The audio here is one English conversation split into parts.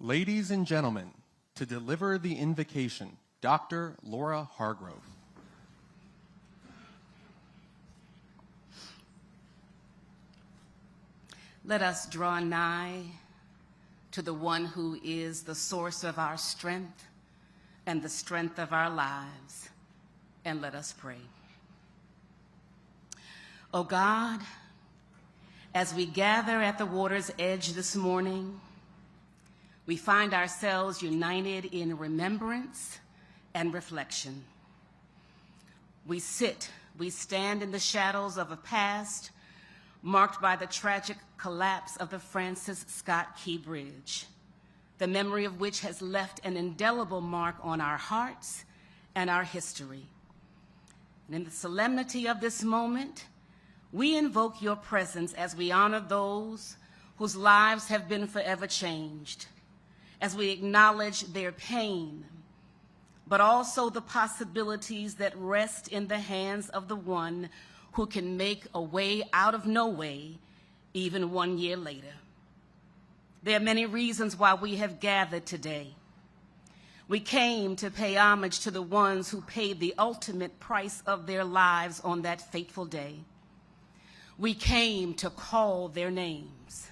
Ladies and gentlemen, to deliver the invocation, Dr. Laura Hargrove. Let us draw nigh to the one who is the source of our strength and the strength of our lives, and let us pray. O God, as we gather at the water's edge this morning, we find ourselves united in remembrance and reflection. We stand in the shadows of a past marked by the tragic collapse of the Francis Scott Key Bridge, the memory of which has left an indelible mark on our hearts and our history. And in the solemnity of this moment, we invoke your presence as we honor those whose lives have been forever changed, as we acknowledge their pain, but also the possibilities that rest in the hands of the one who can make a way out of no way, even 1 year later. There are many reasons why we have gathered today. We came to pay homage to the ones who paid the ultimate price of their lives on that fateful day. We came to call their names.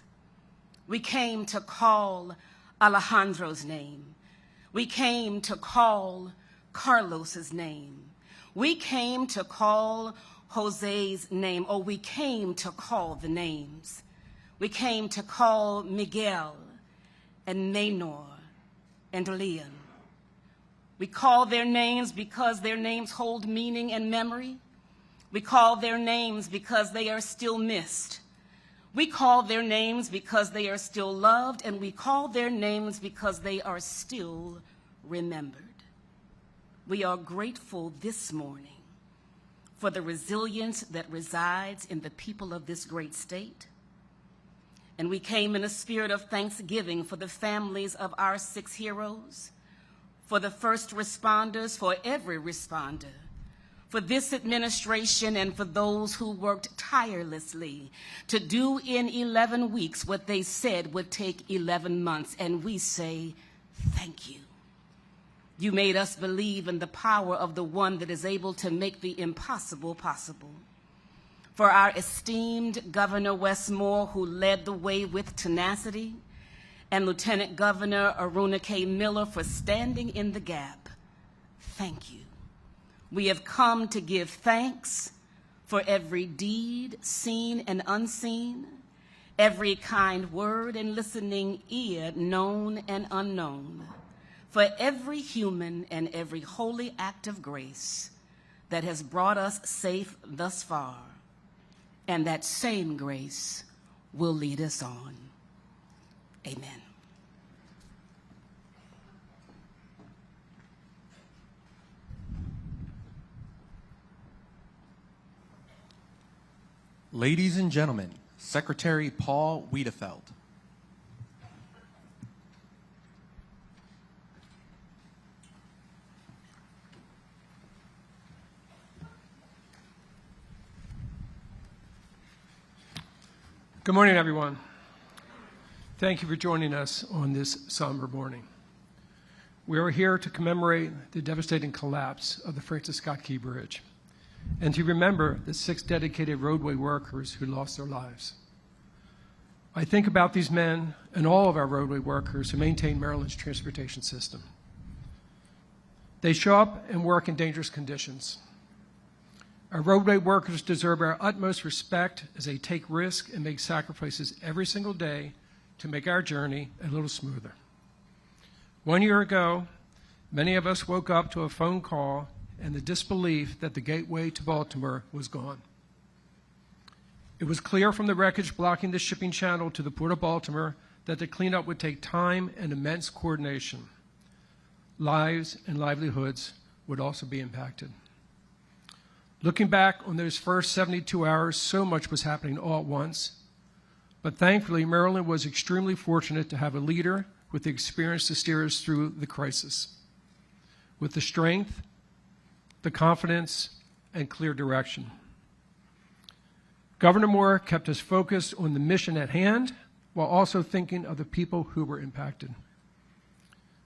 We came to call Alejandro's name. We came to call Carlos's name. We came to call Jose's name. Oh, we came to call the names. We came to call Miguel and Maynor and Leon. We call their names because their names hold meaning and memory. We call their names because they are still missed. We call their names because they are still loved, and we call their names because they are still remembered. We are grateful this morning for the resilience that resides in the people of this great state. And we came in a spirit of thanksgiving for the families of our 6 heroes, for the first responders, for every responder, for this administration, and for those who worked tirelessly to do in 11 weeks what they said would take 11 months. And we say, thank you. You made us believe in the power of the one that is able to make the impossible possible. For our esteemed Governor Wes Moore, who led the way with tenacity, and Lieutenant Governor Aruna K. Miller for standing in the gap, thank you. We have come to give thanks for every deed, seen and unseen, every kind word and listening ear, known and unknown, for every human and every holy act of grace that has brought us safe thus far, and that same grace will lead us on. Amen. Ladies and gentlemen, Secretary Paul Wiedefeld. Good morning, everyone. Thank you for joining us on this somber morning. We are here to commemorate the devastating collapse of the Francis Scott Key Bridge and to remember the 6 dedicated roadway workers who lost their lives. I think about these men and all of our roadway workers who maintain Maryland's transportation system. They show up and work in dangerous conditions. Our roadway workers deserve our utmost respect as they take risks and make sacrifices every single day to make our journey a little smoother. 1 year ago, many of us woke up to a phone call and the disbelief that the gateway to Baltimore was gone. It was clear from the wreckage blocking the shipping channel to the Port of Baltimore that the cleanup would take time and immense coordination. Lives and livelihoods would also be impacted. Looking back on those first 72 hours, so much was happening all at once. But thankfully, Maryland was extremely fortunate to have a leader with the experience to steer us through the crisis, with the strength, the confidence, and clear direction. Governor Moore kept us focused on the mission at hand while also thinking of the people who were impacted.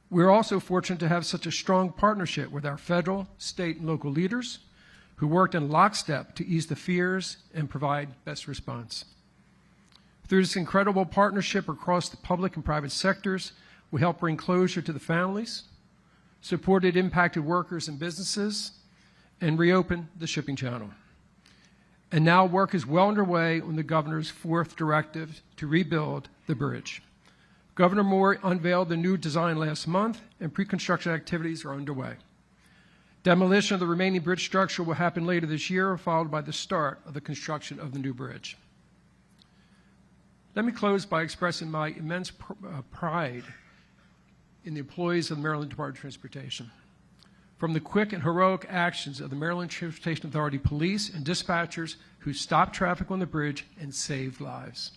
We're also fortunate to have such a strong partnership with our federal, state, and local leaders who worked in lockstep to ease the fears and provide best response. Through this incredible partnership across the public and private sectors, we helped bring closure to the families, supported impacted workers and businesses, and reopened the shipping channel. And now work is well underway on the governor's fourth directive to rebuild the bridge. Governor Moore unveiled the new design last month, and pre-construction activities are underway. Demolition of the remaining bridge structure will happen later this year, followed by the start of the construction of the new bridge. Let me close by expressing my immense pride in the employees of the Maryland Department of Transportation. From the quick and heroic actions of the Maryland Transportation Authority police and dispatchers who stopped traffic on the bridge and saved lives.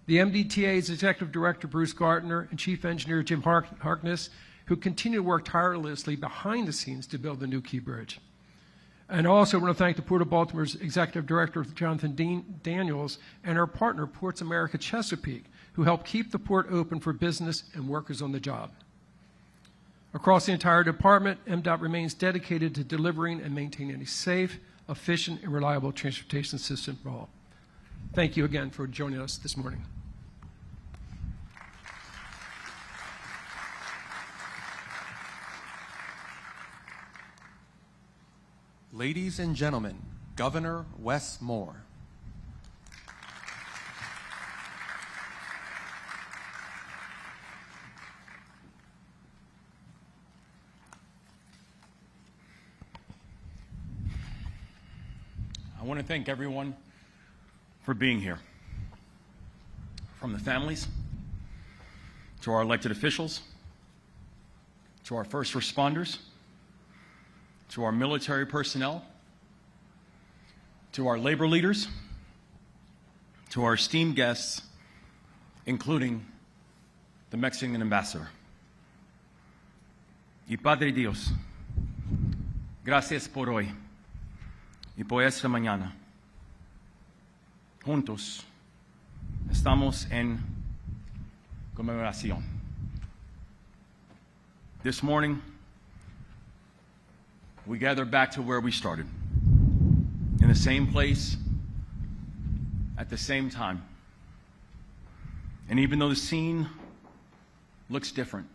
The MDTA's Executive Director, Bruce Gartner, and Chief Engineer, Jim Harkness, who continue to work tirelessly behind the scenes to build the new Key Bridge. And I also want to thank the Port of Baltimore's Executive Director, Jonathan Daniels, and our partner, Ports America Chesapeake, who helped keep the port open for business and workers on the job. Across the entire department, MDOT remains dedicated to delivering and maintaining a safe, efficient, and reliable transportation system for all. Thank you again for joining us this morning. Ladies and gentlemen, Governor Wes Moore. I want to thank everyone for being here. From the families, to our elected officials, to our first responders, to our military personnel, to our labor leaders, to our esteemed guests, including the Mexican ambassador. Y Padre Dios, gracias por hoy y por esta mañana. Juntos estamos en conmemoración. This morning, we gather back to where we started, in the same place, at the same time. And even though the scene looks different,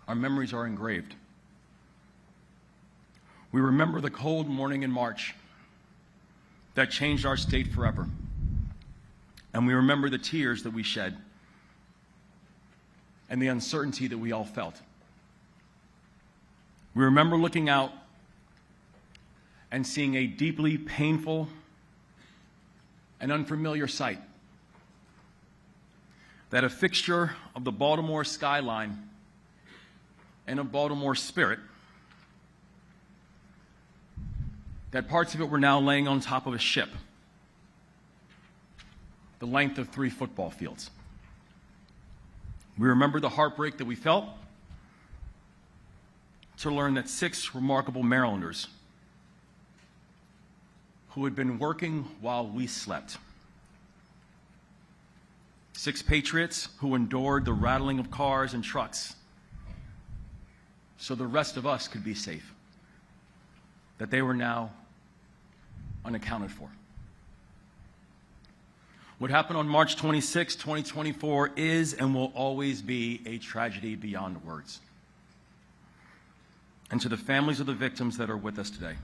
our memories are engraved. We remember the cold morning in March that changed our state forever. And we remember the tears that we shed and the uncertainty that we all felt. We remember looking out and seeing a deeply painful and unfamiliar sight, that a fixture of the Baltimore skyline and of Baltimore spirit, that parts of it were now laying on top of a ship, the length of 3 football fields. We remember the heartbreak that we felt to learn that 6 remarkable Marylanders who had been working while we slept, 6 patriots who endured the rattling of cars and trucks so the rest of us could be safe, that they were now unaccounted for. What happened on March 26, 2024 is and will always be a tragedy beyond words. And to the families of the victims that are with us today,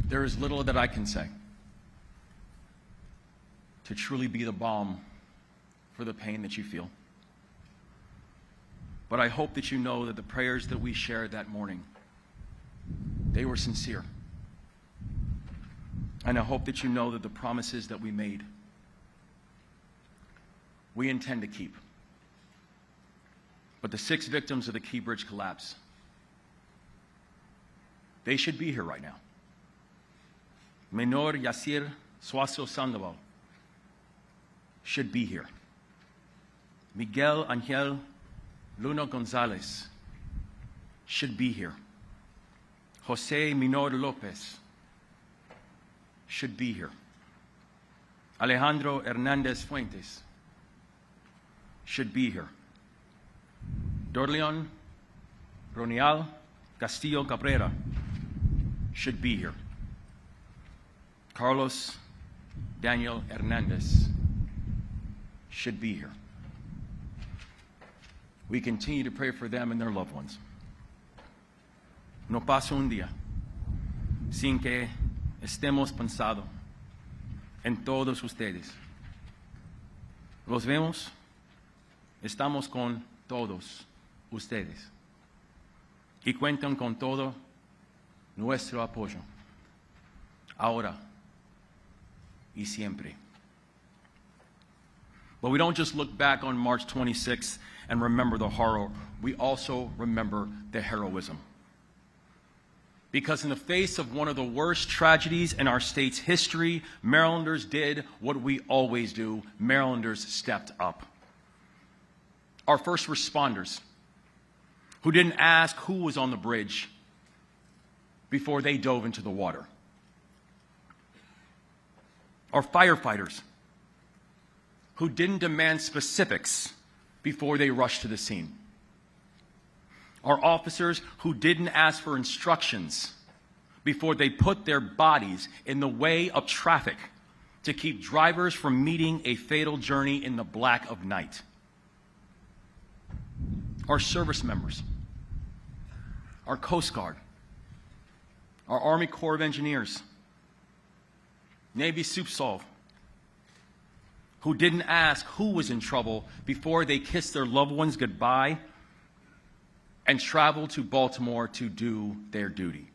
there is little that I can say to truly be the balm for the pain that you feel. But I hope that you know that the prayers that we shared that morning, they were sincere. And I hope that you know that the promises that we made, we intend to keep. But the 6 victims of the Key Bridge collapse, they should be here right now. Menor Yasir Suazo Sandoval should be here. Miguel Angel Luna Gonzalez should be here. Jose Minor Lopez should be here. Alejandro Hernandez Fuentes should be here. Dorleon Ronial Castillo Cabrera should be here. Carlos Daniel Hernandez should be here. We continue to pray for them and their loved ones. No pasa un día sin que estemos pensando en todos ustedes. Los vemos, estamos con todos ustedes y cuentan con todo nuestro apoyo, ahora y siempre. But we don't just look back on March 26th and remember the horror, we also remember the heroism. Because in the face of one of the worst tragedies in our state's history, Marylanders did what we always do. Marylanders stepped up. Our first responders, who didn't ask who was on the bridge before they dove into the water. Our firefighters, who didn't demand specifics before they rushed to the scene. Our officers who didn't ask for instructions before they put their bodies in the way of traffic to keep drivers from meeting a fatal journey in the black of night. Our service members, our Coast Guard, our Army Corps of Engineers, Navy SUPSOLV, who didn't ask who was in trouble before they kissed their loved ones goodbye and traveled to Baltimore to do their duty.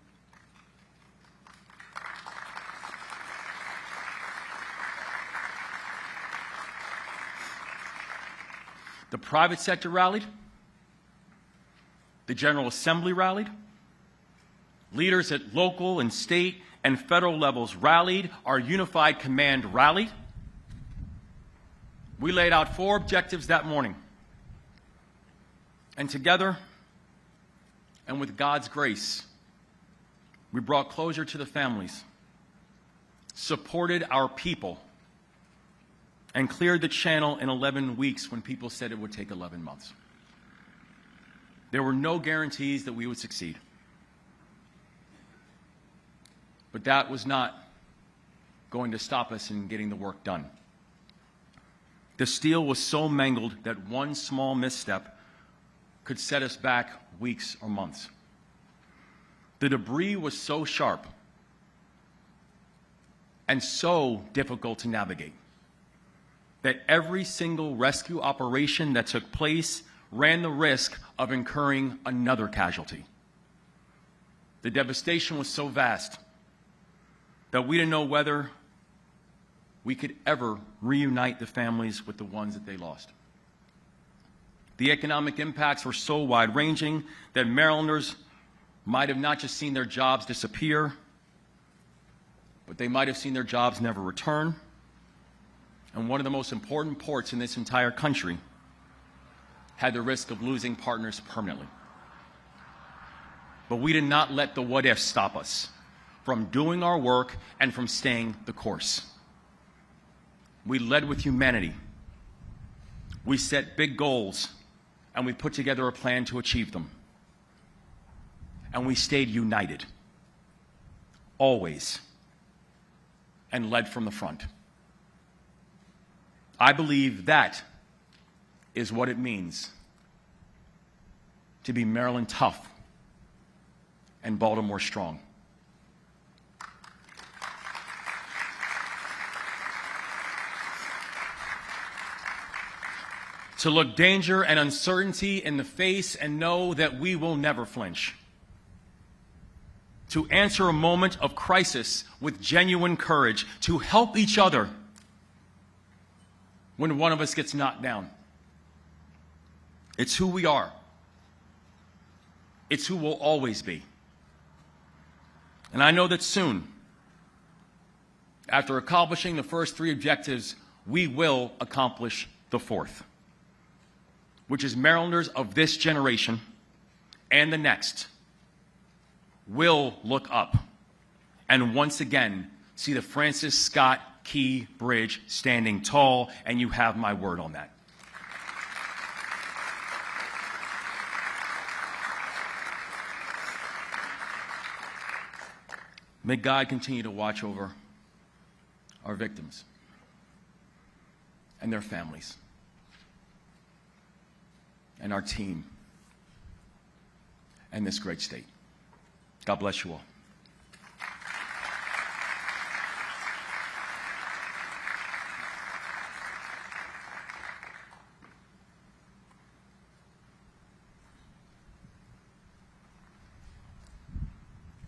The private sector rallied. The General Assembly rallied. Leaders at local and state and federal levels rallied. Our unified command rallied. We laid out 4 objectives that morning. And together, and with God's grace, we brought closure to the families, supported our people, and cleared the channel in 11 weeks when people said it would take 11 months. There were no guarantees that we would succeed. But that was not going to stop us in getting the work done. The steel was so mangled that one small misstep could set us back weeks or months. The debris was so sharp and so difficult to navigate that every single rescue operation that took place ran the risk of incurring another casualty. The devastation was so vast that we didn't know whether we could ever reunite the families with the ones that they lost. The economic impacts were so wide-ranging that Marylanders might have not just seen their jobs disappear, but they might have seen their jobs never return. And one of the most important ports in this entire country had the risk of losing partners permanently. But we did not let the what-ifs stop us from doing our work and from staying the course. We led with humanity. We set big goals, and we put together a plan to achieve them. And we stayed united, always, and led from the front. I believe that is what it means to be Maryland tough and Baltimore strong. To look danger and uncertainty in the face and know that we will never flinch. To answer a moment of crisis with genuine courage. To help each other when one of us gets knocked down. It's who we are. It's who we'll always be. And I know that soon, after accomplishing the first 3 objectives, we will accomplish the 4th, which is Marylanders of this generation and the next will look up and once again see the Francis Scott Key Bridge standing tall, and you have my word on that. May God continue to watch over our victims and their families and our team and this great state. God bless you all.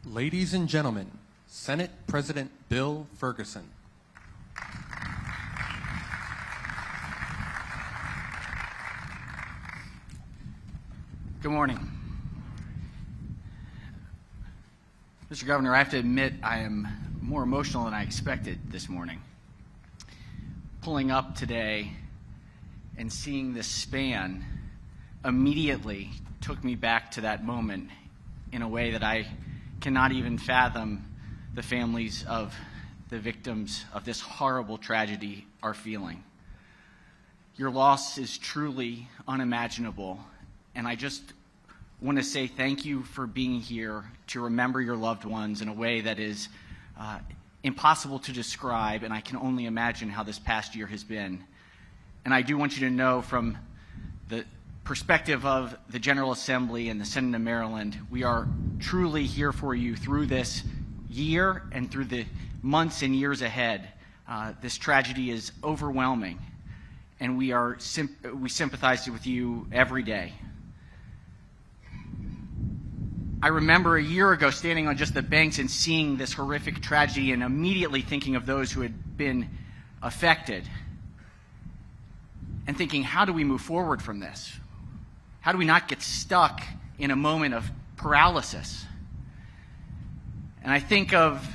Ladies and gentlemen, Senate President Bill Ferguson. Good morning. Mr. Governor, I have to admit I am more emotional than I expected this morning. Pulling up today and seeing this span immediately took me back to that moment in a way that I cannot even fathom the families of the victims of this horrible tragedy are feeling. Your loss is truly unimaginable, and I just want to say thank you for being here to remember your loved ones in a way that is impossible to describe, and I can only imagine how this past year has been. And I do want you to know, from the perspective of the General Assembly and the Senate of Maryland, we are truly here for you through this year and through the months and years ahead. This tragedy is overwhelming, and we sympathize with you every day. I remember a year ago standing on just the banks and seeing this horrific tragedy and immediately thinking of those who had been affected and thinking, how do we move forward from this? How do we not get stuck in a moment of paralysis? And I think of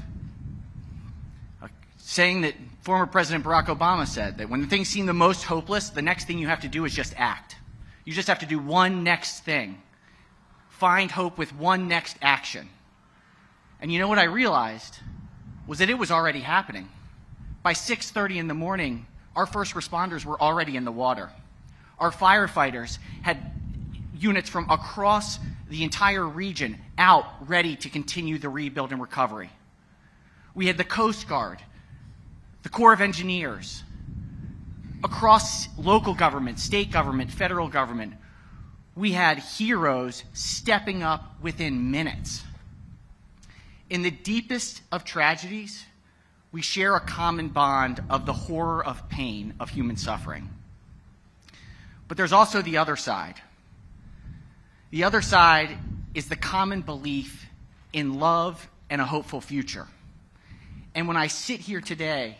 a saying that former President Barack Obama said, that when things seem the most hopeless, the next thing you have to do is just act. You just have to do one next thing. Find hope with one next action. And you know what I realized was that it was already happening. By 6:30 in the morning, our first responders were already in the water. Our firefighters had units from across the entire region out ready to continue the rebuild and recovery. We had the Coast Guard, the Corps of Engineers, across local government, state government, federal government. We had heroes stepping up within minutes. In the deepest of tragedies, we share a common bond of the horror of pain of human suffering. But there's also the other side. The other side is the common belief in love and a hopeful future. And when I sit here today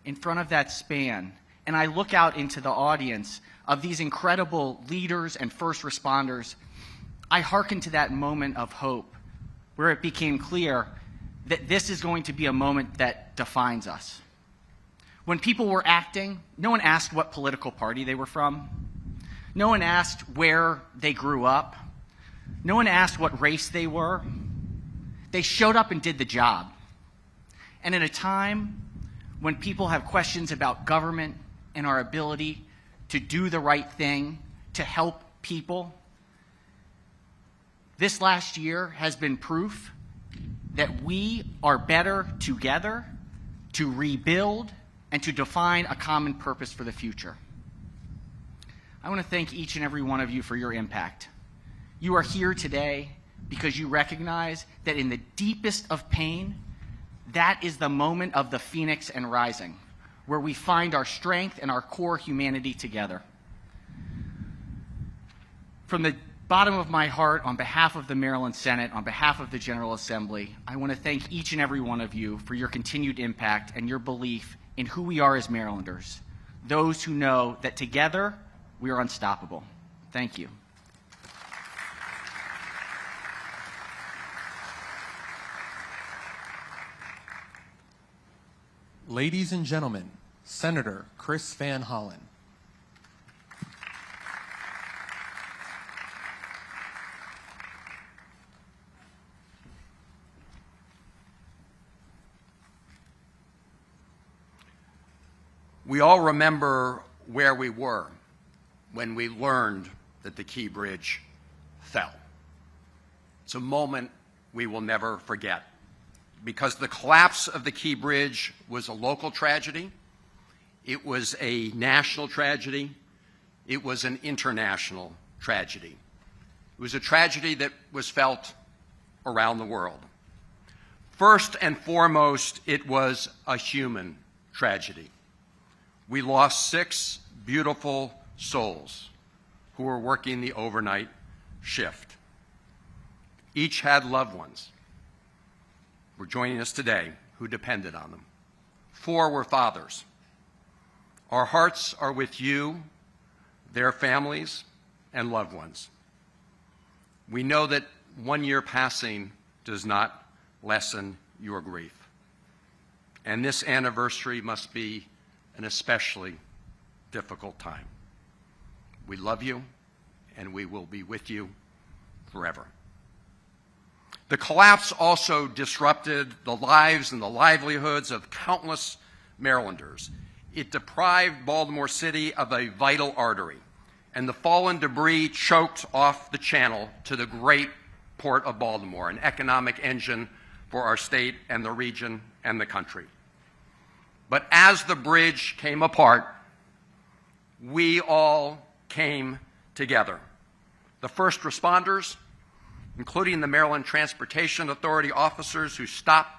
in front of that span and I look out into the audience of these incredible leaders and first responders, I hearken to that moment of hope where it became clear that this is going to be a moment that defines us. When people were acting, no one asked what political party they were from. No one asked where they grew up. No one asked what race they were. They showed up and did the job. And at a time when people have questions about government and our ability to do the right thing, to help people, this last year has been proof that we are better together to rebuild and to define a common purpose for the future. I want to thank each and every one of you for your impact. You are here today because you recognize that in the deepest of pain, that is the moment of the phoenix and rising, where we find our strength and our core humanity together. From the bottom of my heart, on behalf of the Maryland Senate, on behalf of the General Assembly, I want to thank each and every one of you for your continued impact and your belief in who we are as Marylanders, those who know that together we are unstoppable. Thank you. Ladies and gentlemen, Senator Chris Van Hollen. We all remember where we were when we learned that the Key Bridge fell. It's a moment we will never forget. because the collapse of the Key Bridge was a local tragedy, it was a national tragedy, it was an international tragedy. It was a tragedy that was felt around the world. First and foremost, it was a human tragedy. We lost 6 beautiful souls who were working the overnight shift. Each had loved ones who were joining us today who depended on them. 4 were fathers. Our hearts are with you, their families, and loved ones. We know that 1 year passing does not lessen your grief. And this anniversary must be an especially difficult time. We love you, and we will be with you forever. The collapse also disrupted the lives and the livelihoods of countless Marylanders. It deprived Baltimore City of a vital artery, and the fallen debris choked off the channel to the great Port of Baltimore, an economic engine for our state and the region and the country. But as the bridge came apart, we all came together. The first responders, including the Maryland Transportation Authority officers who stopped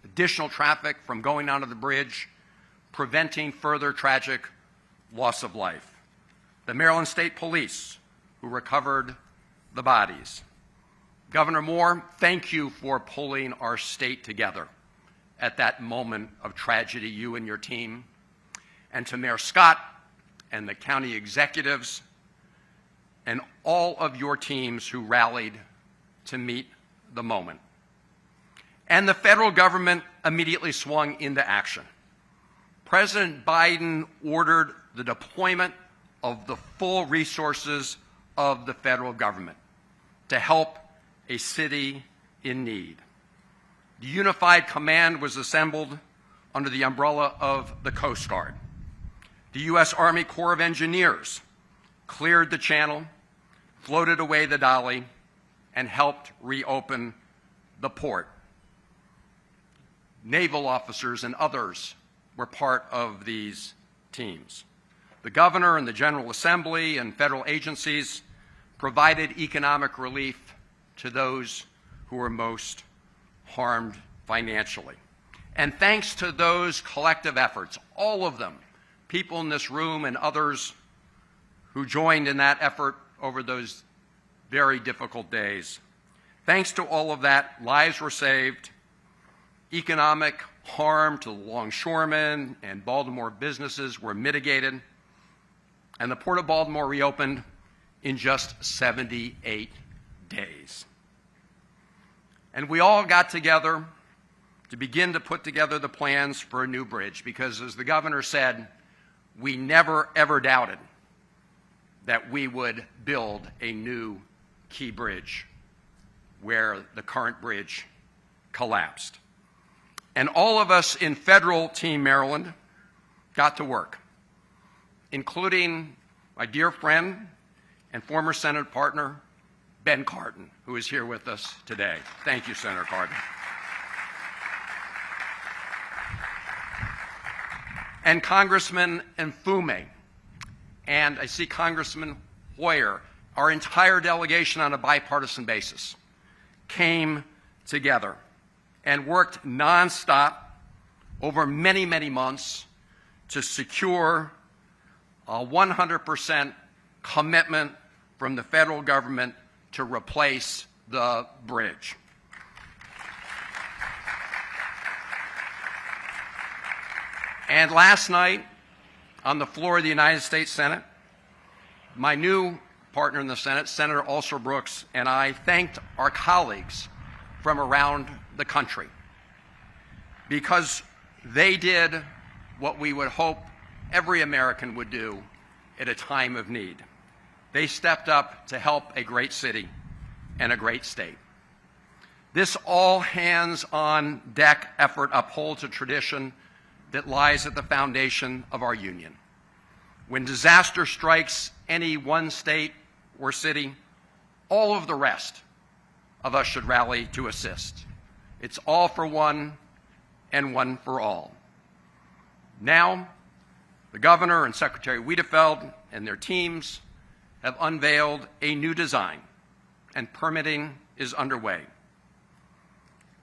additional traffic from going onto the bridge, preventing further tragic loss of life. The Maryland State Police, who recovered the bodies. Governor Moore, thank you for pulling our state together at that moment of tragedy, you and your team. And to Mayor Scott and the county executives and all of your teams who rallied to meet the moment. And the federal government immediately swung into action. President Biden ordered the deployment of the full resources of the federal government to help a city in need. The Unified Command was assembled under the umbrella of the Coast Guard. The U.S. Army Corps of Engineers cleared the channel, floated away the dolly, and helped reopen the port. Naval officers and others were part of these teams. The governor and the General Assembly and federal agencies provided economic relief to those who were most harmed financially. And thanks to those collective efforts, all of them, people in this room and others who joined in that effort over those very difficult days, thanks to all of that, lives were saved, economic harm to longshoremen and Baltimore businesses were mitigated, and the Port of Baltimore reopened in just 78 days. And we all got together to begin to put together the plans for a new bridge because, as the governor said, we never ever doubted that we would build a new Key Bridge where the current bridge collapsed. And all of us in Federal Team Maryland got to work, including my dear friend and former Senate partner, Ben Cardin, who is here with us today. Thank you, Senator Cardin. And Congressman Mfume, and I see Congressman Hoyer, our entire delegation on a bipartisan basis, came together and worked nonstop over many, many months to secure a 100% commitment from the federal government to replace the bridge. And last night, on the floor of the United States Senate, my new partner in the Senate, Senator Olszewski, and I thanked our colleagues from around the country because they did what we would hope every American would do at a time of need. They stepped up to help a great city and a great state. This all-hands-on-deck effort upholds a tradition that lies at the foundation of our union. When disaster strikes any one state or city, all of the rest of us should rally to assist. It's all for one and one for all. Now, the Governor and Secretary Wiedefeld and their teams have unveiled a new design, and permitting is underway.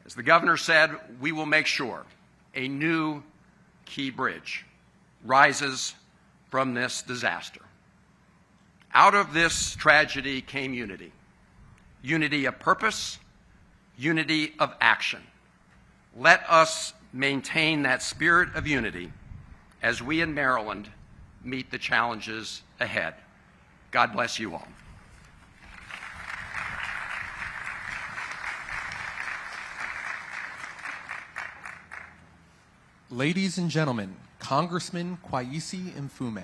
As the Governor said, we will make sure a new Key Bridge rises from this disaster. Out of this tragedy came unity. Unity of purpose, unity of action. Let us maintain that spirit of unity as we in Maryland meet the challenges ahead. God bless you all. Ladies and gentlemen, Congressman Kweisi Mfume.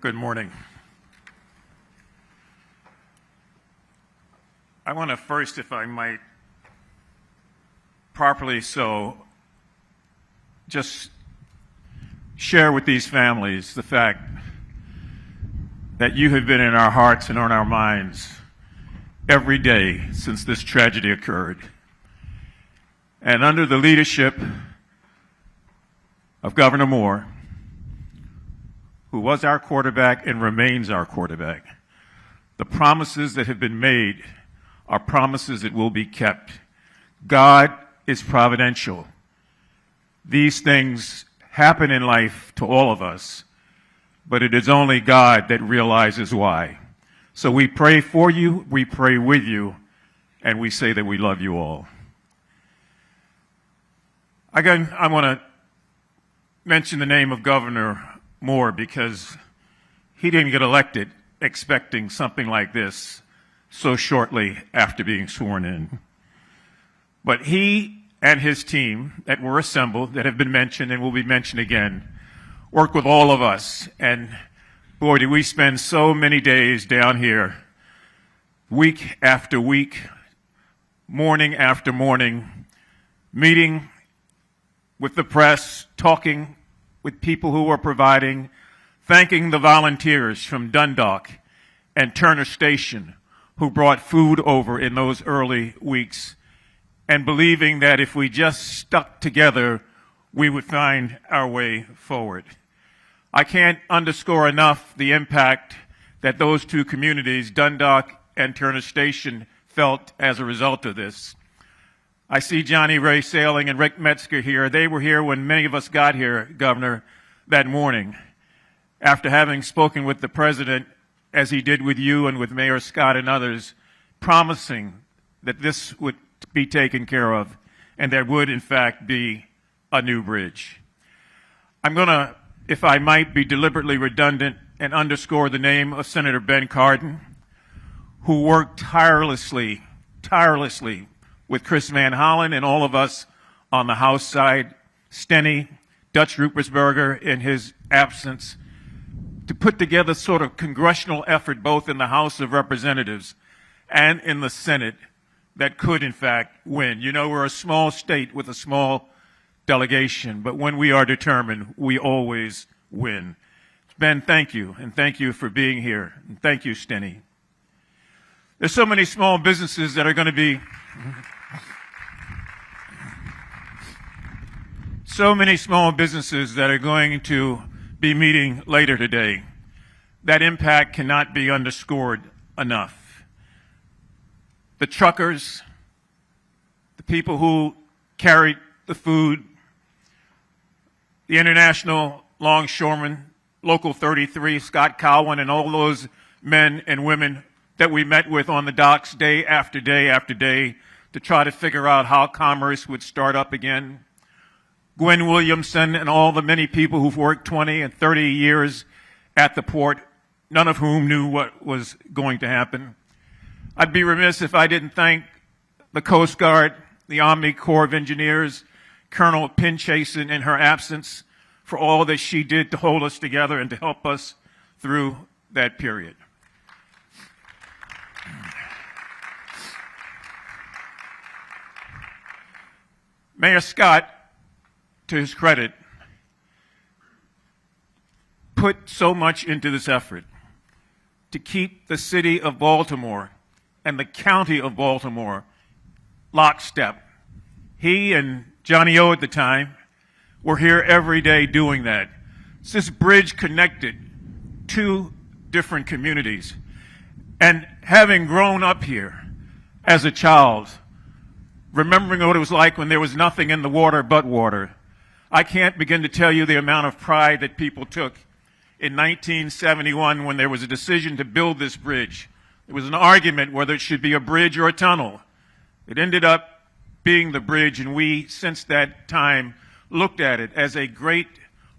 Good morning. I want to first, if I might, properly so, just share with these families the fact that you have been in our hearts and on our minds every day since this tragedy occurred. And under the leadership of Governor Moore, who was our quarterback and remains our quarterback, the promises that have been made are promises that will be kept. God is providential. These things happen in life to all of us, but it is only God that realizes why. So we pray for you, we pray with you, and we say that we love you all. Again, I want to mention the name of Governor Moore because he didn't get elected expecting something like this so shortly after being sworn in. But he and his team that were assembled, that have been mentioned and will be mentioned again, worked with all of us. And boy, do we spend so many days down here, week after week, morning after morning, meeting with the press, talking with people who are providing, thanking the volunteers from Dundalk and Turner Station who brought food over in those early weeks, and believing that if we just stuck together, we would find our way forward. I can't underscore enough the impact that those two communities, Dundalk and Turner Station, felt as a result of this. I see Johnny Ray Sailing and Rick Metzger here. They were here when many of us got here, Governor, that morning. After having spoken with the President, as he did with you and with Mayor Scott and others, promising that this would be taken care of and there would, in fact, be a new bridge. I'm going to, if I might, be deliberately redundant and underscore the name of Senator Ben Cardin, who worked tirelessly with Chris Van Hollen and all of us on the House side, Steny, Dutch Ruppersberger in his absence, to put together sort of congressional effort both in the House of Representatives and in the Senate that could, in fact, win. You know, we're a small state with a small delegation, but when we are determined, we always win. Ben, thank you, and thank you for being here, and thank you, Steny. There's so many small businesses that are going to be be meeting later today. That impact cannot be underscored enough. The truckers, the people who carried the food, the International Longshoremen, Local 33, Scott Cowan, and all those men and women that we met with on the docks day after day after day to try to figure out how commerce would start up again. Gwen Williamson and all the many people who've worked 20 and 30 years at the port, none of whom knew what was going to happen. I'd be remiss if I didn't thank the Coast Guard, the Army Corps of Engineers, Colonel Pinchason in her absence, for all that she did to hold us together and to help us through that period. Mayor Scott, to his credit, put so much into this effort to keep the city of Baltimore and the county of Baltimore lockstep. He and Johnny O at the time were here every day doing that. This bridge connected two different communities. And having grown up here as a child, remembering what it was like when there was nothing in the water but water, I can't begin to tell you the amount of pride that people took in 1971 when there was a decision to build this bridge. There was an argument whether it should be a bridge or a tunnel. It ended up being the bridge, and we, since that time, looked at it as a great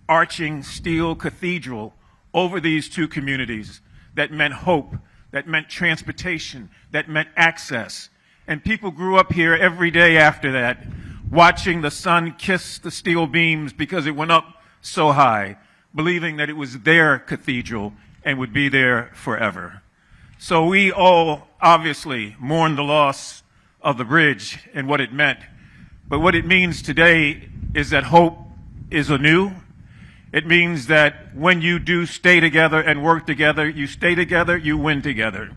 arching steel cathedral over these two communities that meant hope, that meant transportation, that meant access. And people grew up here every day after that, watching the sun kiss the steel beams because it went up so high, believing that it was their cathedral and would be there forever. So we all obviously mourn the loss of the bridge and what it meant. But what it means today is that hope is anew. It means that when you do stay together and work together, you stay together, you win together.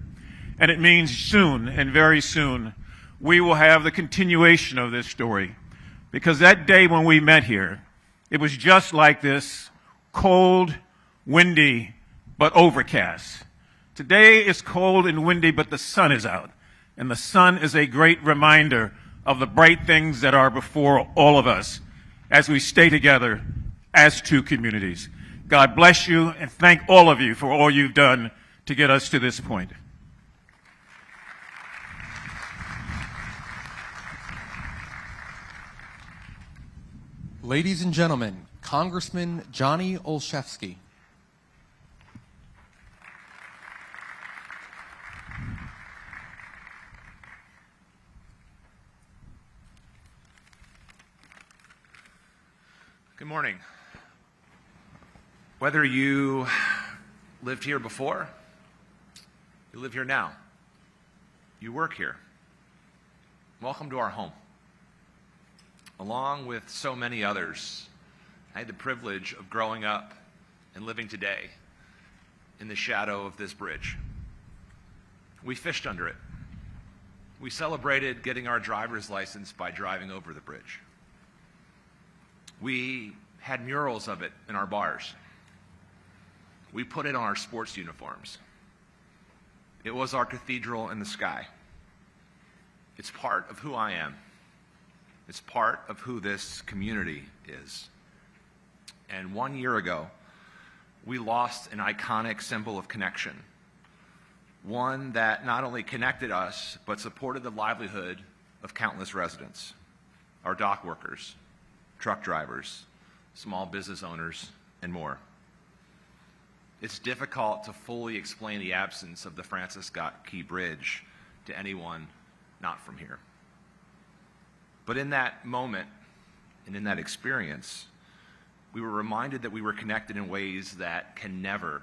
And it means soon, and very soon, we will have the continuation of this story. Because that day when we met here, it was just like this, cold, windy, but overcast. Today is cold and windy, but the sun is out. And the sun is a great reminder of the bright things that are before all of us as we stay together as two communities. God bless you, and thank all of you for all you've done to get us to this point. Ladies and gentlemen, Congressman Johnny Olszewski. Good morning. Whether you lived here before, you live here now, you work here, welcome to our home. Along with so many others, I had the privilege of growing up and living today in the shadow of this bridge. We fished under it. We celebrated getting our driver's license by driving over the bridge. We had murals of it in our bars. We put it on our sports uniforms. It was our cathedral in the sky. It's part of who I am. It's part of who this community is. And 1 year ago, we lost an iconic symbol of connection, one that not only connected us, but supported the livelihood of countless residents, our dock workers, truck drivers, small business owners, and more. It's difficult to fully explain the absence of the Francis Scott Key Bridge to anyone not from here. But in that moment and in that experience, we were reminded that we were connected in ways that can never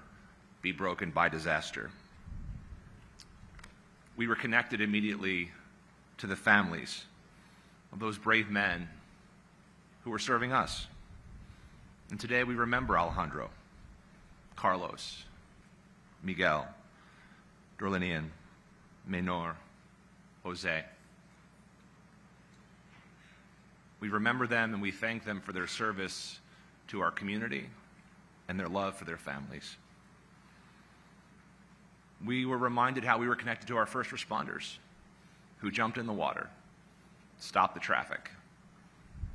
be broken by disaster. We were connected immediately to the families of those brave men who were serving us. And today we remember Alejandro, Carlos, Miguel, Dorlinian, Menor, Jose. We remember them and we thank them for their service to our community and their love for their families. We were reminded how we were connected to our first responders who jumped in the water, stopped the traffic,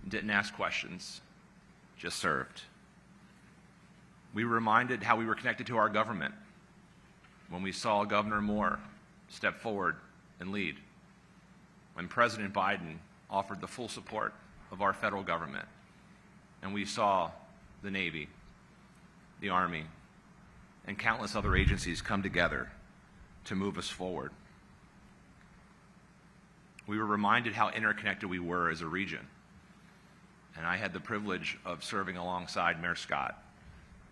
didn't ask questions, just served. We were reminded how we were connected to our government when we saw Governor Moore step forward and lead, when President Biden offered the full support of our federal government, and we saw the Navy, the Army, and countless other agencies come together to move us forward. We were reminded how interconnected we were as a region. And I had the privilege of serving alongside Mayor Scott,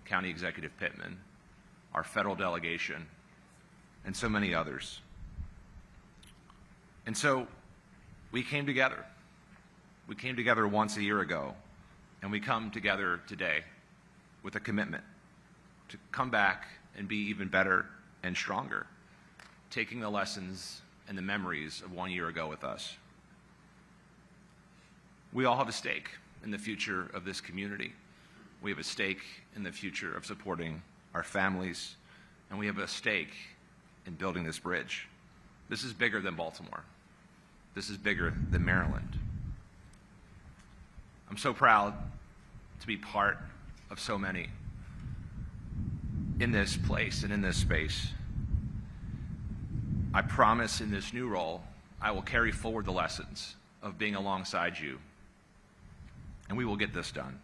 County Executive Pittman, our federal delegation, and so many others. And so we came together We came together once a year ago, and we come together today with a commitment to come back and be even better and stronger, taking the lessons and the memories of 1 year ago with us. We all have a stake in the future of this community. We have a stake in the future of supporting our families, and we have a stake in building this bridge. This is bigger than Baltimore. This is bigger than Maryland. I'm so proud to be part of so many in this place and in this space. I promise in this new role, I will carry forward the lessons of being alongside you, and we will get this done.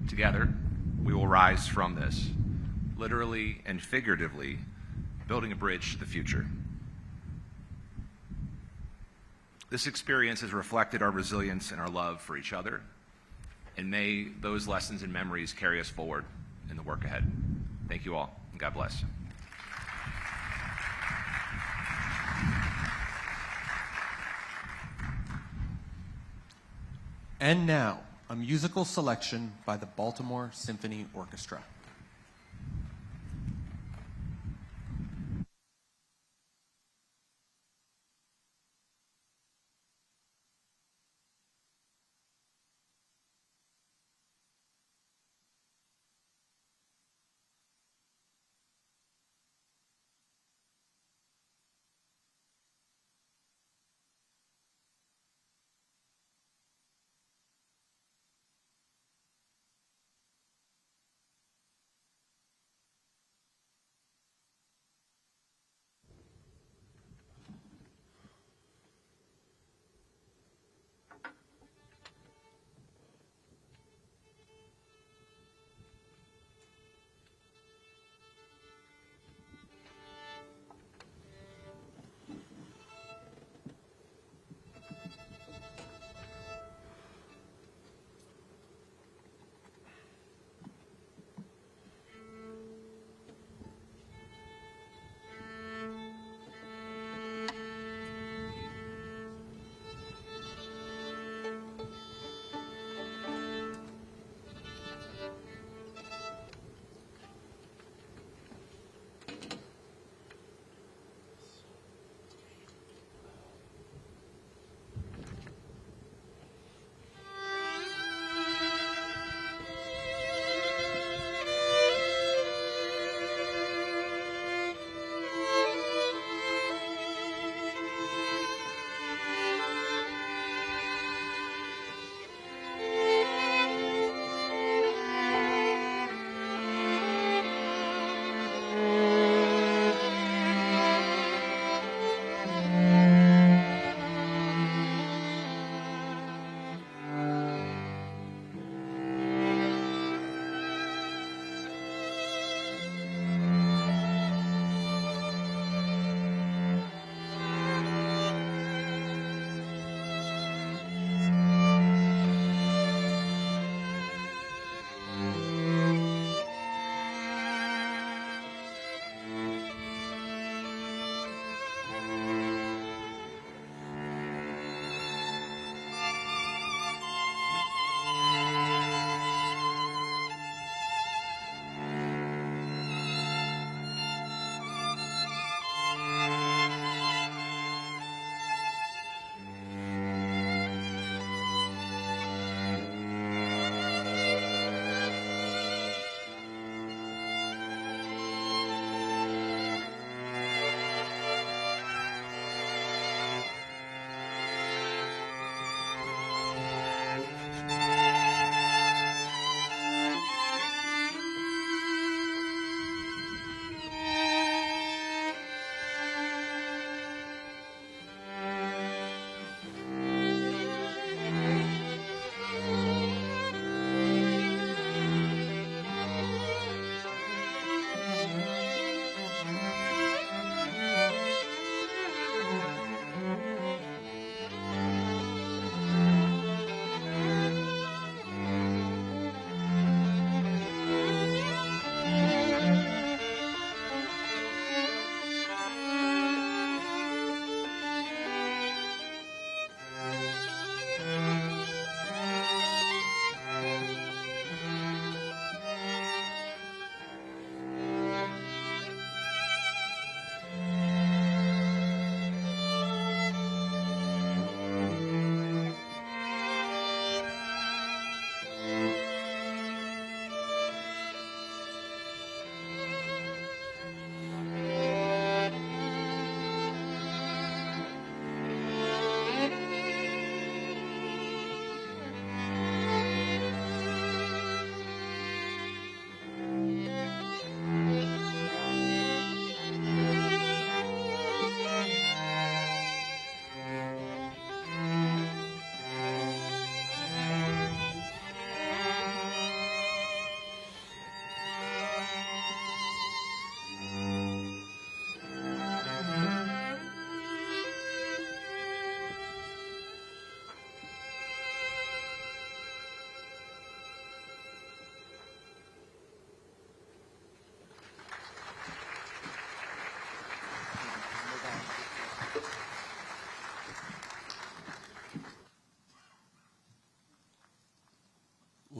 Together, we will rise from this, literally and figuratively, building a bridge to the future. This experience has reflected our resilience and our love for each other, and may those lessons and memories carry us forward in the work ahead. Thank you all, and God bless. And now, a musical selection by the Baltimore Symphony Orchestra.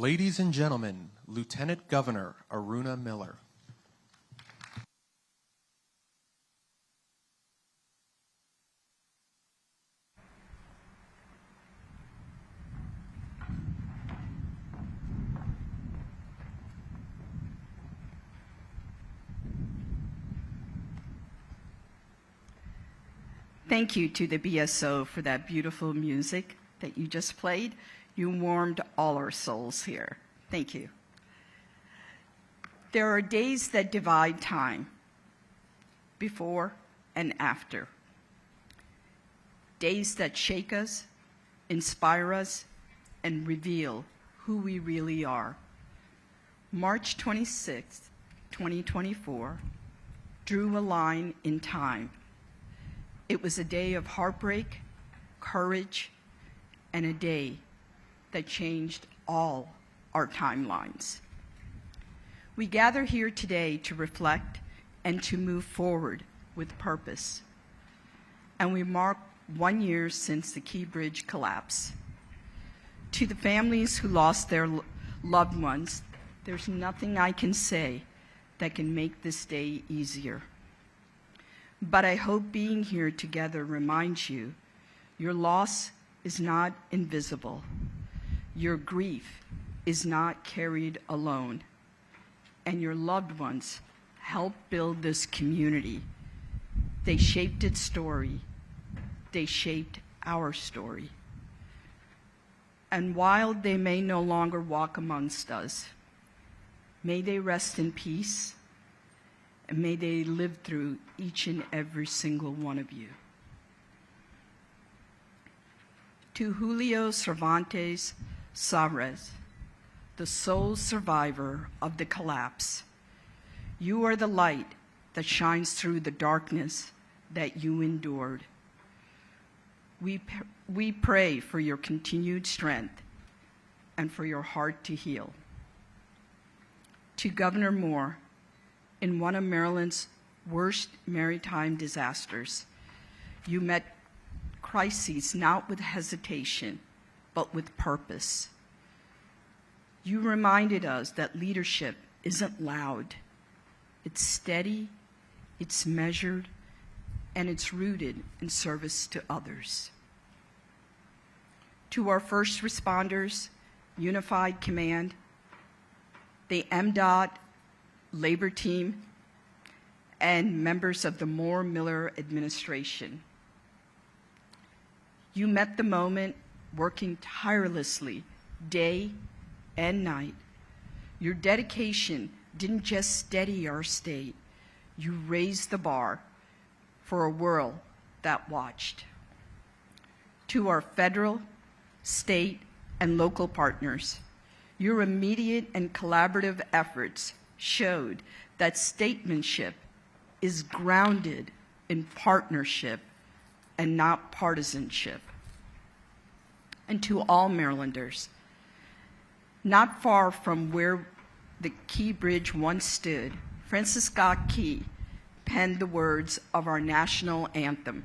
Ladies and gentlemen, Lieutenant Governor Aruna Miller. Thank you to the BSO for that beautiful music that you just played. You warmed all our souls here. Thank you. There are days that divide time, before and after. Days that shake us, inspire us, and reveal who we really are. March 26, 2024, drew a line in time. It was a day of heartbreak, courage, and a day that changed all our timelines. We gather here today to reflect and to move forward with purpose. And we mark 1 year since the Key Bridge collapse. To the families who lost their loved ones, there's nothing I can say that can make this day easier. But I hope being here together reminds you your loss is not invisible. Your grief is not carried alone. And your loved ones helped build this community. They shaped its story. They shaped our story. And while they may no longer walk amongst us, may they rest in peace. And may they live through each and every single one of you. To Julio Cervantes Suarez, the sole survivor of the collapse, you are the light that shines through the darkness that you endured. We pray for your continued strength and for your heart to heal. To Governor Moore, in one of Maryland's worst maritime disasters, you met crises not with hesitation, but with purpose. You reminded us that leadership isn't loud. It's steady, it's measured, and it's rooted in service to others. To our first responders, Unified Command, the MDOT labor team, and members of the Moore-Miller administration. You met the moment working tirelessly day and night. Your dedication didn't just steady our state, you raised the bar for a world that watched. To our federal, state, and local partners, your immediate and collaborative efforts showed that statesmanship is grounded in partnership and not partisanship. And to all Marylanders, not far from where the Key Bridge once stood, Francis Scott Key penned the words of our national anthem.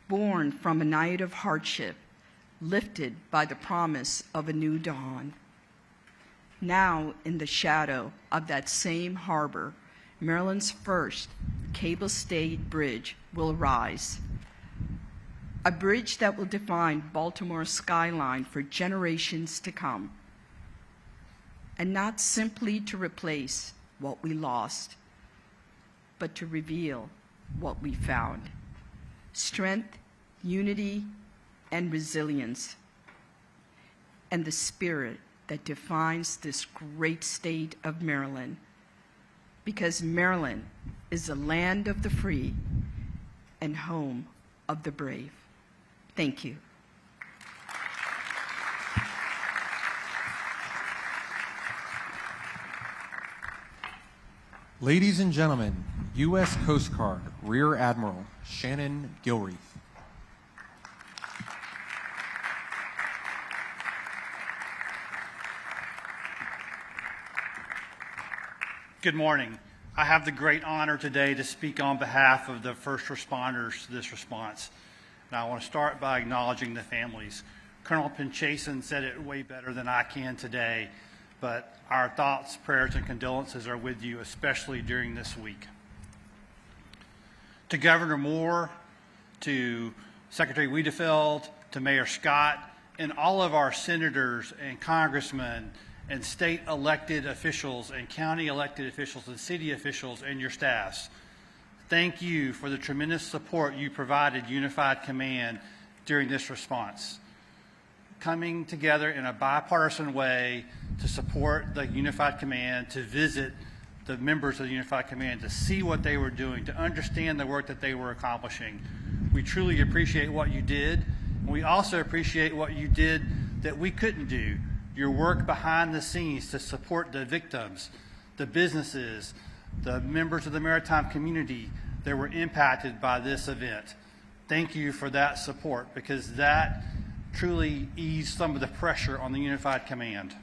Born from a night of hardship, lifted by the promise of a new dawn. Now, in the shadow of that same harbor, Maryland's first cable-stayed bridge will rise. A bridge that will define Baltimore's skyline for generations to come. And not simply to replace what we lost, but to reveal what we found. Strength, unity, and resilience, and the spirit that defines this great state of Maryland, because Maryland is the land of the free and home of the brave. Thank you. Ladies and gentlemen, U.S. Coast Guard Rear Admiral Shannon Gilreath. Good morning. I have the great honor today to speak on behalf of the first responders to this response. And I want to start by acknowledging the families Colonel Pinchason said it way better than I can today, but our thoughts, prayers, and condolences are with you, especially during this week. To Governor Moore, to Secretary Wiedefeld, to Mayor Scott, and all of our senators and congressmen and state elected officials and county elected officials and city officials and your staffs, thank you for the tremendous support you provided Unified Command during this response. Coming together in a bipartisan way to support the Unified Command, to visit the members of the Unified Command, to see what they were doing, to understand the work that they were accomplishing. We truly appreciate what you did. And we also appreciate what you did that we couldn't do. Your work behind the scenes to support the victims, the businesses, the members of the maritime community that were impacted by this event. Thank you for that support, because that truly eased some of the pressure on the Unified Command.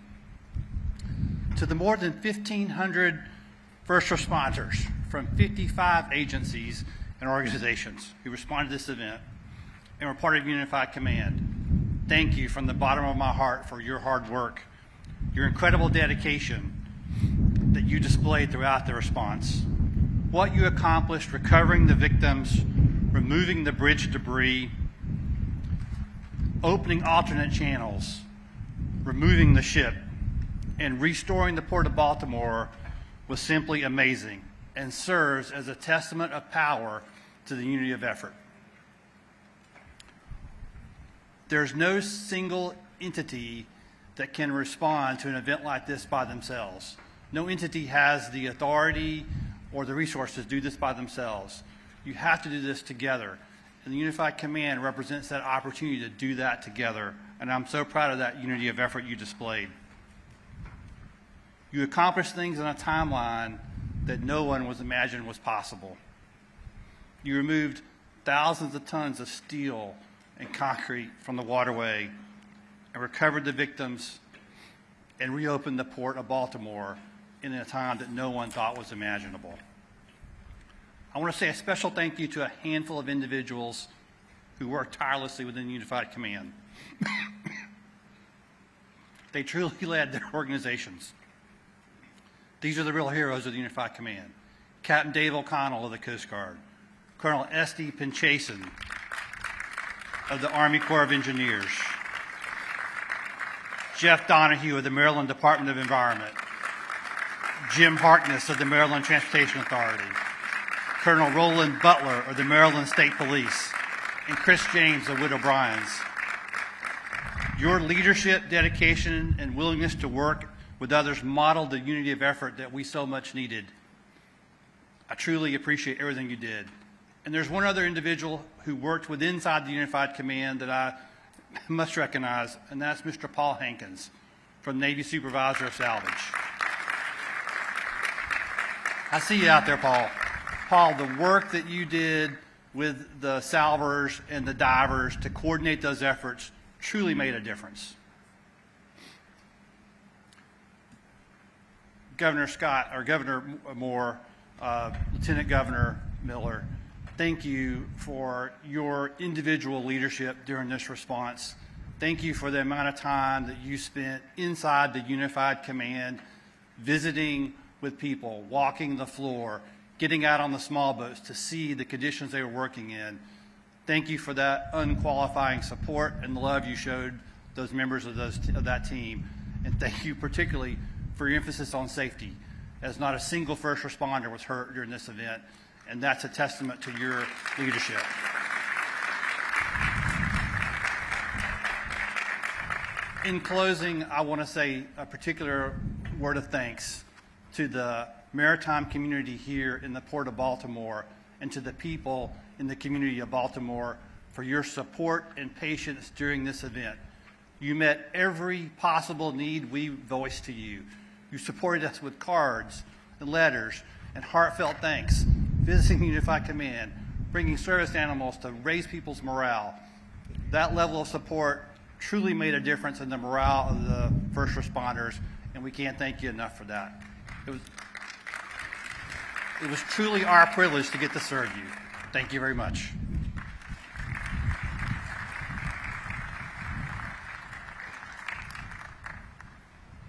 To the more than 1,500 first responders from 55 agencies and organizations who responded to this event and were part of Unified Command, thank you from the bottom of my heart for your hard work, your incredible dedication that you displayed throughout the response. What you accomplished recovering the victims, removing the bridge debris, opening alternate channels, removing the ship, and restoring the Port of Baltimore was simply amazing and serves as a testament of power to the unity of effort. There's no single entity that can respond to an event like this by themselves. No entity has the authority or the resources to do this by themselves. You have to do this together. And the Unified Command represents that opportunity to do that together. And I'm so proud of that unity of effort you displayed. You accomplished things on a timeline that no one was imagined was possible. You removed thousands of tons of steel and concrete from the waterway and recovered the victims and reopened the Port of Baltimore in a time that no one thought was imaginable. I want to say a special thank you to a handful of individuals who worked tirelessly within Unified Command. They truly led their organizations. These are the real heroes of the Unified Command. Captain Dave O'Connell of the Coast Guard, Colonel S.D. Pinchason of the Army Corps of Engineers, Jeff Donahue of the Maryland Department of Environment, Jim Harkness of the Maryland Transportation Authority, Colonel Roland Butler of the Maryland State Police, and Chris James of Widow Bryan's. Your leadership, dedication, and willingness to work with others modeled the unity of effort that we so much needed. I truly appreciate everything you did. And there's one other individual who worked with inside the Unified Command that I must recognize, and that's Mr. Paul Hankins from Navy Supervisor of Salvage. I see you out there, Paul. Paul, the work that you did with the salvers and the divers to coordinate those efforts truly made a difference. Governor Scott, or Governor Moore, Lieutenant Governor Miller, thank you for your individual leadership during this response. Thank you for the amount of time that you spent inside the Unified Command, visiting with people, walking the floor, getting out on the small boats to see the conditions they were working in. Thank you for that unqualifying support and the love you showed those members of that team. And thank you particularly for your emphasis on safety, as not a single first responder was hurt during this event, and that's a testament to your leadership. In closing, I want to say a particular word of thanks to the maritime community here in the Port of Baltimore and to the people in the community of Baltimore for your support and patience during this event. You met every possible need we voiced to you. You supported us with cards and letters and heartfelt thanks, visiting the Unified Command, bringing service animals to raise people's morale. That level of support truly made a difference in the morale of the first responders, and we can't thank you enough for that. It was truly our privilege to get to serve you. Thank you very much.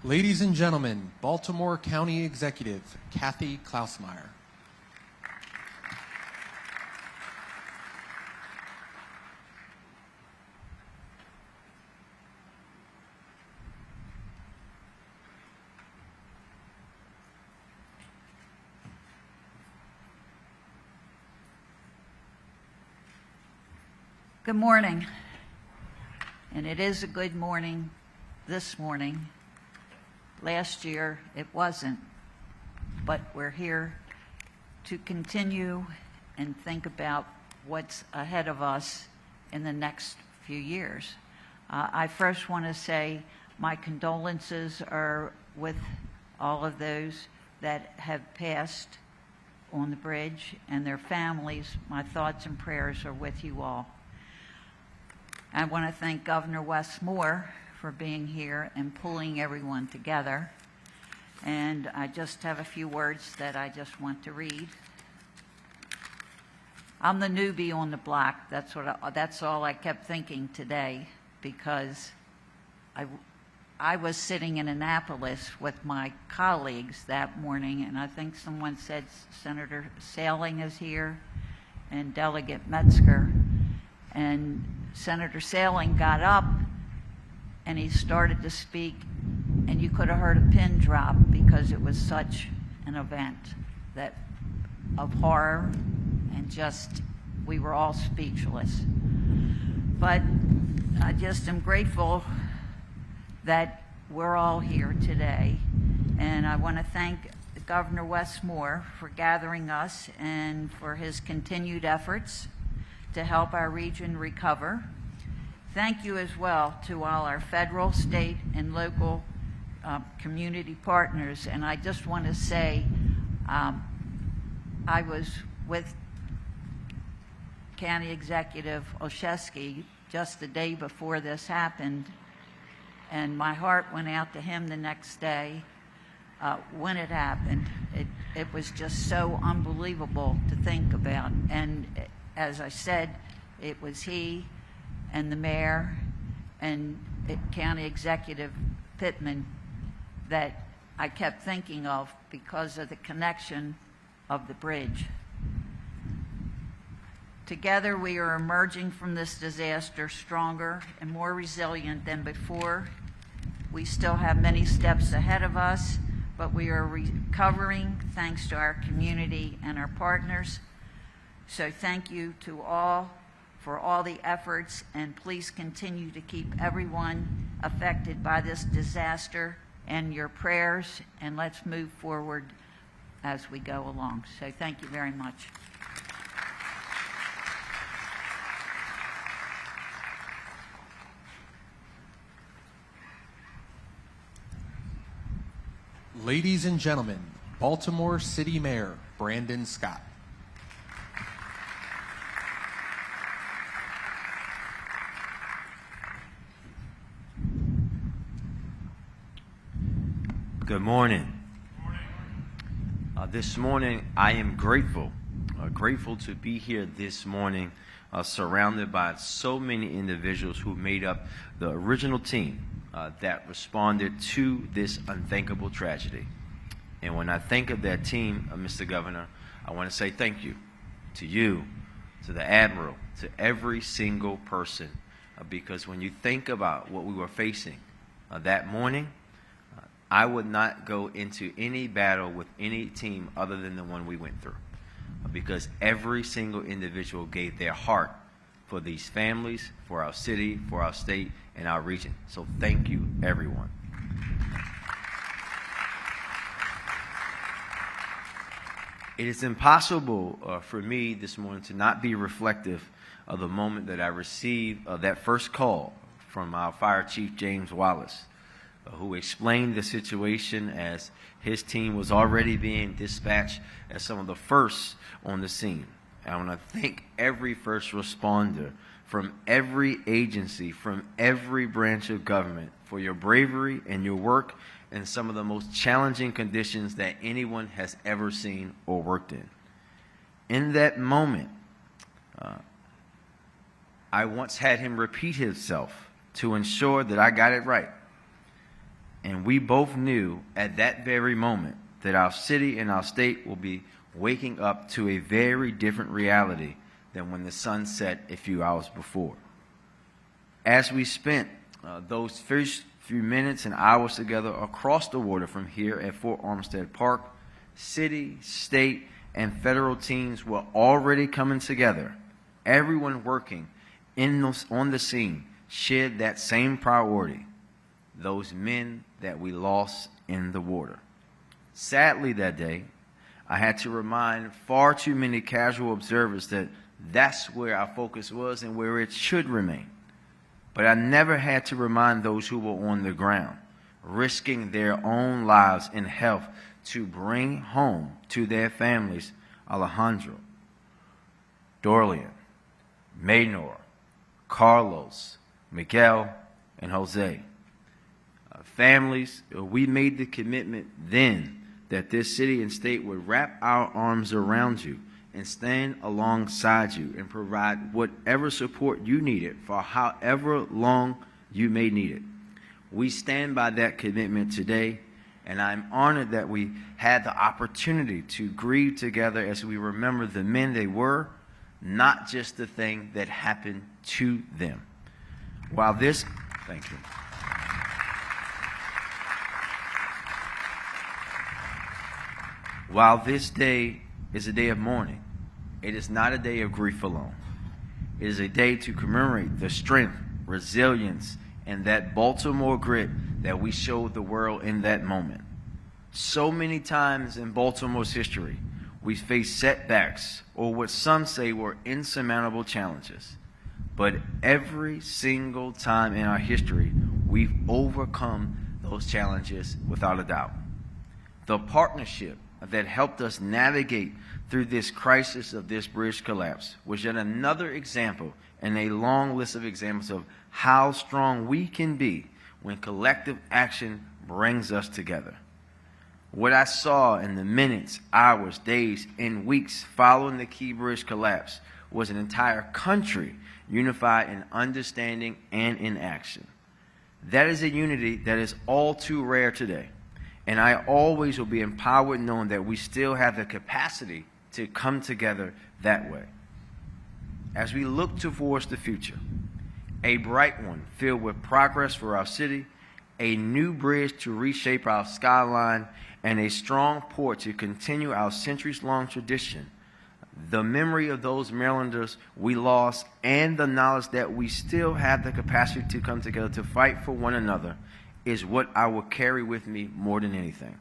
Ladies and gentlemen, Baltimore County Executive Kathy Klausmeier. Good morning, and it is a good morning this morning. Last year it wasn't, but we're here to continue and think about what's ahead of us in the next few years. I first want to say my condolences are with all of those that have passed on the bridge and their families. My thoughts and prayers are with you all. I want to thank Governor Wes Moore for being here and pulling everyone together. And I just have a few words that I just want to read. I'm the newbie on the block. That's all I kept thinking today, because I was sitting in Annapolis with my colleagues that morning, and I think someone said Senator Sailing is here and Delegate Metzger. And Senator Sailing got up and he started to speak, and you could have heard a pin drop because it was such an event of horror, and just, we were all speechless. But I just am grateful that we're all here today, and I want to thank Governor Wes Moore for gathering us and for his continued efforts to help our region recover. Thank you as well to all our federal, state, and local community partners. And I just want to say, I was with County Executive Olszewski just the day before this happened, and my heart went out to him the next day when it happened. It was just so unbelievable to think about. And as I said, it was he and the mayor and County Executive Pittman that I kept thinking of because of the connection of the bridge. Together, we are emerging from this disaster stronger and more resilient than before. We still have many steps ahead of us, but we are recovering thanks to our community and our partners. So thank you to all for all the efforts, and please continue to keep everyone affected by this disaster and your prayers, and let's move forward as we go along. So thank you very much. Ladies and gentlemen, Baltimore City Mayor Brandon Scott. Good morning. This morning, I am grateful to be here this morning, surrounded by so many individuals who made up the original team that responded to this unthinkable tragedy. And when I think of that team, Mr. Governor, I want to say thank you to you, to the Admiral, to every single person, because when you think about what we were facing that morning, I would not go into any battle with any team other than the one we went through, because every single individual gave their heart for these families, for our city, for our state, and our region. So thank you, everyone. It is impossible for me this morning to not be reflective of the moment that I received that first call from our Fire Chief, James Wallace, who explained the situation as his team was already being dispatched as some of the first on the scene. And I want to thank every first responder from every agency, from every branch of government for your bravery and your work in some of the most challenging conditions that anyone has ever seen or worked in. In that moment, I once had him repeat himself to ensure that I got it right. And we both knew at that very moment that our city and our state will be waking up to a very different reality than when the sun set a few hours before. As we spent those first few minutes and hours together across the water from here at Fort Armistead Park, city, state, and federal teams were already coming together. Everyone working on the scene shared that same priority, those men that we lost in the water. Sadly, that day, I had to remind far too many casual observers that that's where our focus was and where it should remain. But I never had to remind those who were on the ground, risking their own lives and health to bring home to their families Alejandro, Dorlian, Maynor, Carlos, Miguel, and Jose. Families, we made the commitment then that this city and state would wrap our arms around you and stand alongside you and provide whatever support you needed for however long you may need it. We stand by that commitment today, and I'm honored that we had the opportunity to grieve together as we remember the men they were, not just the thing that happened to them. While this, thank you. While this day is a day of mourning, it is not a day of grief alone. It is a day to commemorate the strength, resilience, and that Baltimore grit that we showed the world in that moment. So many times in Baltimore's history, we faced setbacks or what some say were insurmountable challenges. But every single time in our history, we've overcome those challenges without a doubt. The partnership that helped us navigate through this crisis of this bridge collapse was yet another example in a long list of examples of how strong we can be when collective action brings us together. What I saw in the minutes, hours, days, and weeks following the Key Bridge collapse was an entire country unified in understanding and in action. That is a unity that is all too rare today. And I always will be empowered knowing that we still have the capacity to come together that way. As we look towards the future, a bright one filled with progress for our city, a new bridge to reshape our skyline, and a strong port to continue our centuries-long tradition, the memory of those Marylanders we lost and the knowledge that we still have the capacity to come together to fight for one another is what I will carry with me more than anything.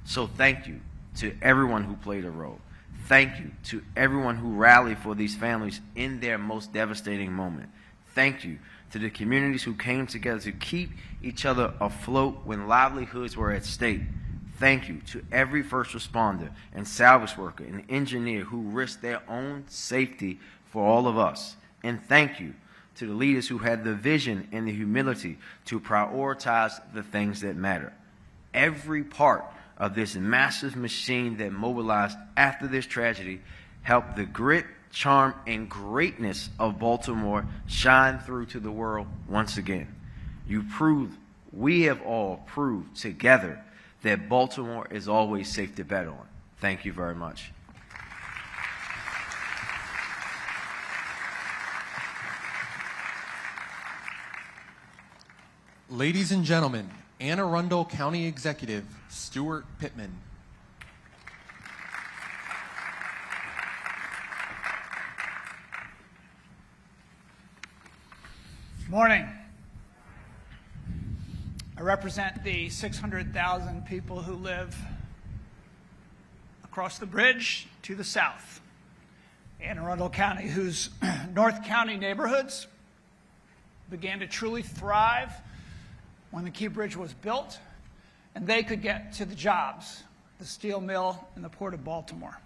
So thank you to everyone who played a role. Thank you to everyone who rallied for these families in their most devastating moment. Thank you to the communities who came together to keep each other afloat when livelihoods were at stake. Thank you to every first responder and salvage worker and engineer who risked their own safety for all of us. And thank you to the leaders who had the vision and the humility to prioritize the things that matter. Every part of this massive machine that mobilized after this tragedy helped the grit, charm, and greatness of Baltimore shine through to the world once again. You proved, we have all proved together that Baltimore is always safe to bet on. Thank you very much. Ladies and gentlemen, Anne Arundel County Executive Steuart Pittman. Morning. I represent the 600,000 people who live across the bridge to the south. Anne Arundel County, whose North County neighborhoods began to truly thrive when the Key Bridge was built, and they could get to the jobs, the steel mill and the Port of Baltimore.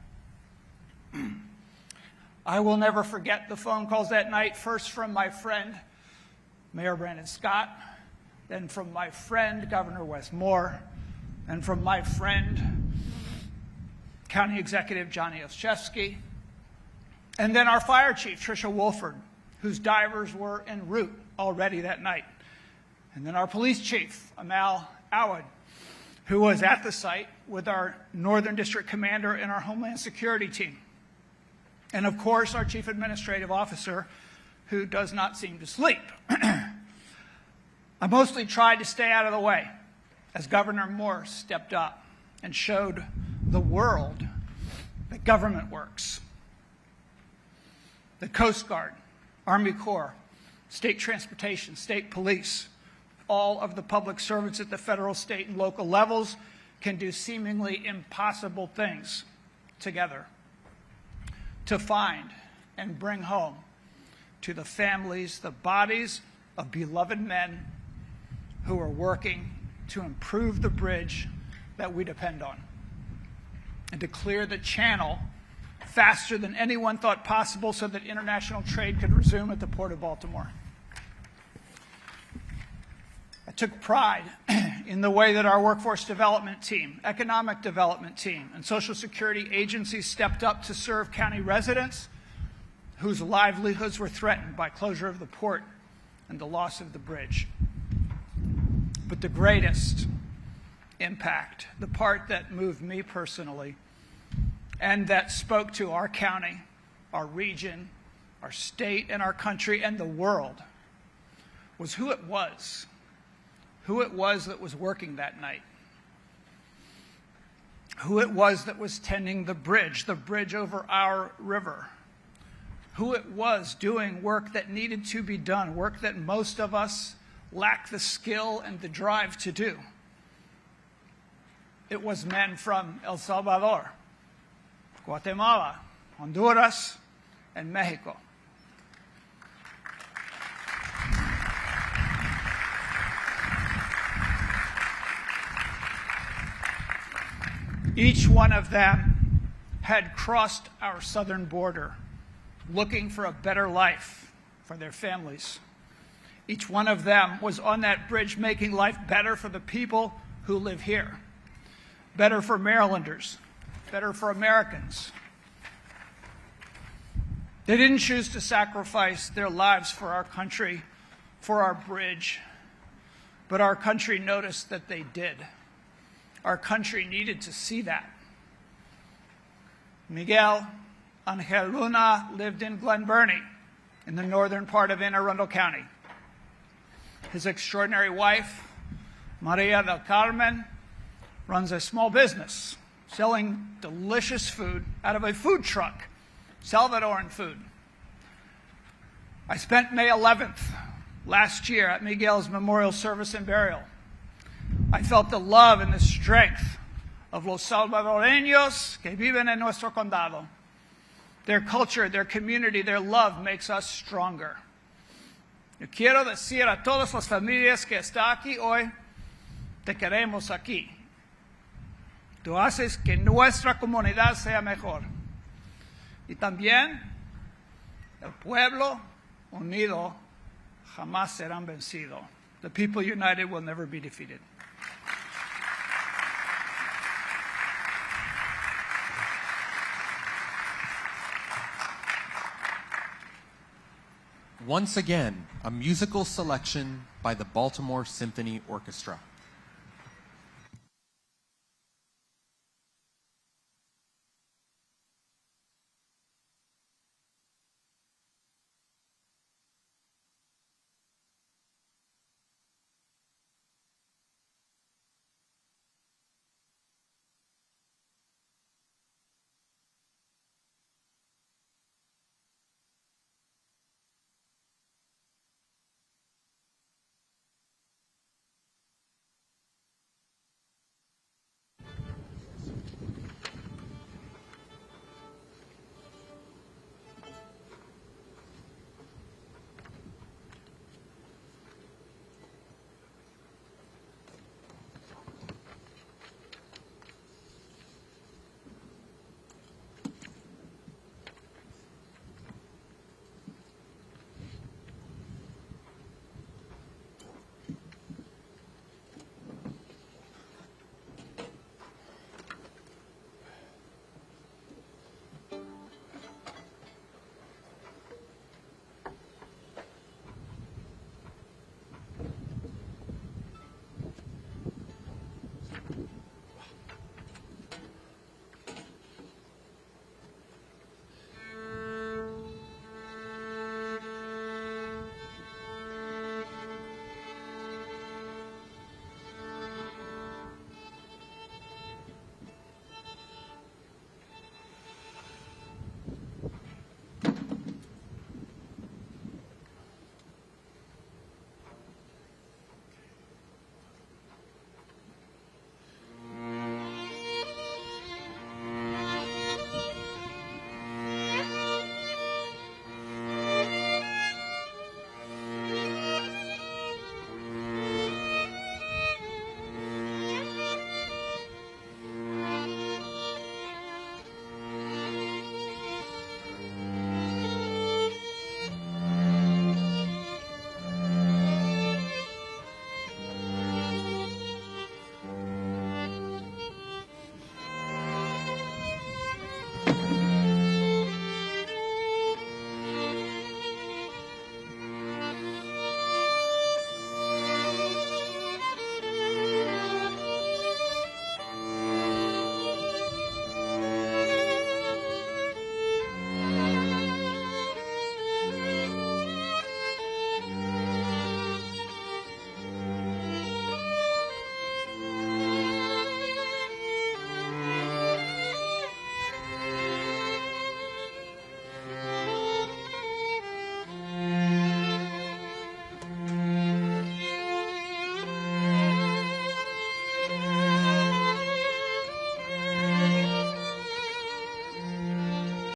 I will never forget the phone calls that night, first from my friend, Mayor Brandon Scott, then from my friend, Governor Wes Moore, and from my friend, County Executive Johnny Olszewski, and then our fire chief, Tricia Wolford, whose divers were en route already that night. And then our police chief, Amal Awad, who was at the site with our Northern District Commander and our Homeland Security team. And of course, our Chief Administrative Officer, who does not seem to sleep. I mostly tried to stay out of the way as Governor Moore stepped up and showed the world that government works. The Coast Guard, Army Corps, State Transportation, State Police, all of the public servants at the federal, state, and local levels can do seemingly impossible things together to find and bring home to the families the bodies of beloved men who are working to improve the bridge that we depend on and to clear the channel faster than anyone thought possible so that international trade could resume at the Port of Baltimore. I took pride in the way that our workforce development team, economic development team, and Social Security agencies stepped up to serve county residents whose livelihoods were threatened by closure of the port and the loss of the bridge. But the greatest impact, the part that moved me personally, and that spoke to our county, our region, our state, and our country, and the world, was who it was that was working that night, who it was that was tending the bridge over our river, who it was doing work that needed to be done, work that most of us lack the skill and the drive to do. It was men from El Salvador, Guatemala, Honduras, and Mexico. Each one of them had crossed our southern border looking for a better life for their families. Each one of them was on that bridge making life better for the people who live here, better for Marylanders, better for Americans. They didn't choose to sacrifice their lives for our country, for our bridge, but our country noticed that they did. Our country needed to see that. Miguel Angel Luna lived in Glen Burnie, in the northern part of Anne Arundel County. His extraordinary wife, Maria del Carmen, runs a small business selling delicious food out of a food truck, Salvadoran food. I spent May 11th last year at Miguel's memorial service and burial. I felt the love and the strength of los salvadoreños que viven en nuestro condado. Their culture, their community, their love makes us stronger. Yo quiero decir a todas las familias que están aquí hoy, te queremos aquí. Tú haces que nuestra comunidad sea mejor. Y también el pueblo unido jamás serán vencidos. The people united will never be defeated. Once again, a musical selection by the Baltimore Symphony Orchestra.